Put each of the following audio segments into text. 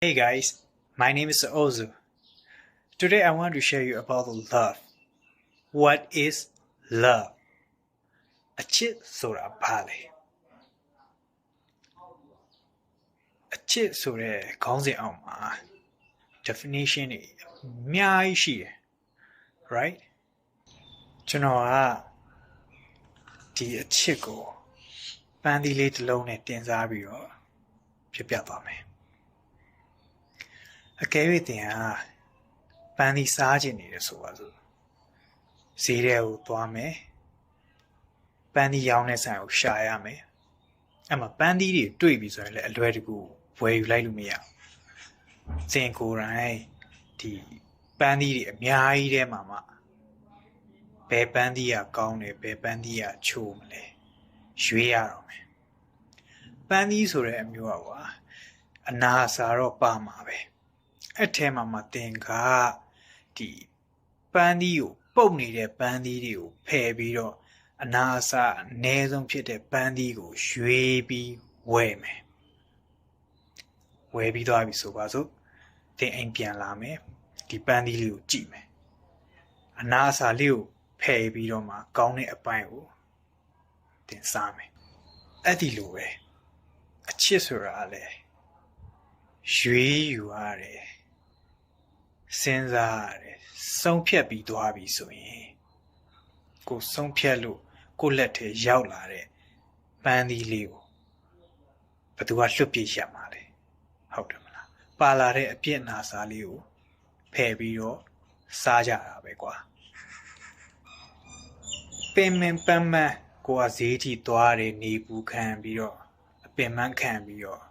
Hey guys, my name is Ozu. Today I want to share you about love. What is love? အချစ်ဆိုတာဘာလဲအချစ်ဆိုတဲ့ခေါင်းစဉ်အောက်မှာ definition တွေအများကြီးရှိတယ် right ကျွန်တော်ကဒီအချစ်ကိုပန်းသီးလေးတစ်လုံးနဲ့တင်စားပြီးတော့ပြပြသွားမယ်အကယ်၍တင်ဟာပန်းသီးစားခြင်းနေတယ်ဆိုပါစို့ဈေးထဲကိုသွားမယ်ပန်းသီးရောင်းတဲ့ဆိုင်ကိုရှာရမယ်အဲ့မှာပန်းသီးတွေတွေ့ပြီဆိုရင်လည်းအလွယ်တကူဝယ်ယူလိုက်လို့မရဘူးစင်ကိုယ်တိုင်ဒီပန်းသီးတွေအများကြီးထဲမှာမှဘယ်ပန်းသီးကကောင်းတယ်ဘယ်ပန်းသီးကချိုးမလဲရွေးရတော့မယ်ပန်းသီးဆိုတဲ့အမျိုးကကွာအနာစာတော့ပါမှာပဲအဲ့ထဲမှာမှတင်ကားဒီပန်းသီးကိုပုတ်နေတဲ့ပန်းသီးတွေကိုဖယ်ပြီးတော့အနာအဆအနည်းဆုံးဖြစ်တဲ့ပန်းသီးကိုရွေးပြီးဝယ်မယ်ဝယ်ပြီးသွားပြီဆိုပါစို့တင်အိမ်ပြန်လာမယ်ဒီပန်းသီးလေးကိုကြည့်မယ်အနာအဆလေးကိုဖယ်ပြီးတော့မှကောင်းတဲ့အပိုင်းကိုတင်စားမယ်အဲ့ဒီလိုပဲအချစ်ဆိုတာလည်းရွေးယူရတယ်စဉ်းစားရတယ်ဆုံးဖြတ်ပြီးသွားပြီဆိုရင်ကိုဆုံးဖြတ်လို့ကိုလက်ထဲရောက်လာတဲ့ပန်းသီးလေးကိုဘယ်သူကလွတ်ပြရမှာလဲဟုတ်တယ်မလားပါလာတဲ့အပြစ်နာစာလေးကိုဖယ်ပြီးတော့စားကြတာပဲကွာပင်ပန်းမန်းကိုကဈေးထိသွားတယ်နေပူခံပြီးတော့အပင်မန်းခံပြီးတော့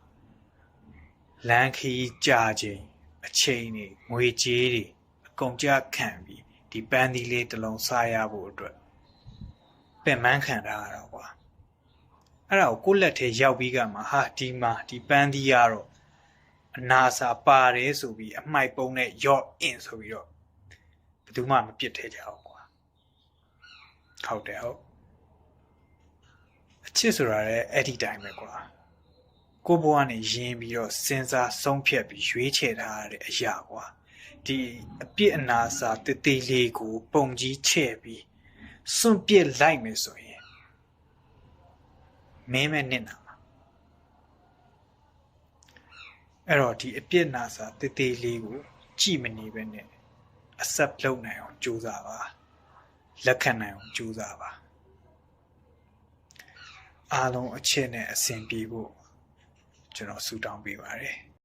လမ်းခီးကြာခြင်းအချိန်တွေငွေကြေးတွေအကုန်ကြခံပြီးဒီပန်းသီးလေးတစ်လုံးစားရဖို့အတွက်ပင်မန်းခံတာတော့ကွာအဲ့ဒါကိုကိုယ့်လက်ထဲရောက်ပြီးကမှဟာဒီမှာဒီပန်းသီးကတော့အနာစာပါတယ်ဆိုပြီးအမှိုက်ပုံးနဲ့ရော့အင်ဆိုပြီးတော့ဘယ်သူမှမပြစ်ထဲကြအောင်ကွာဟုတ်တယ်ဟုတ်အချစ်ဆိုတာလည်းအဲ့ဒီတိုင်းပဲကွာကိုဘွားနဲ့ယဉ်ပြီးတော့စဉ်းစားဆုံးဖြတ်ပြီးရွေးချယ်ထားတဲ့အရာကွာဒီအပြစ်အနာစာတည်တည်လေးကိုပုံကြီးချဲ့ပြီးစွန့်ပစ်လိုက်မယ်ဆိုရင်မင်းမဲ့နစ်နာမှာအဲ့တော့ဒီအပြစ်နာစာတည်တည်လေးကိုကြည်မနေပဲနဲ့အဆက်လုပ်နိုင်အောင်ကြိုးစားပါလက်ခံနိုင်အောင်ကြိုးစားပါအားလုံးအချစ်နဲ့အဆင်ပြေဖို့ကျွန်တော်ဆုတောင်းပေးပါတယ်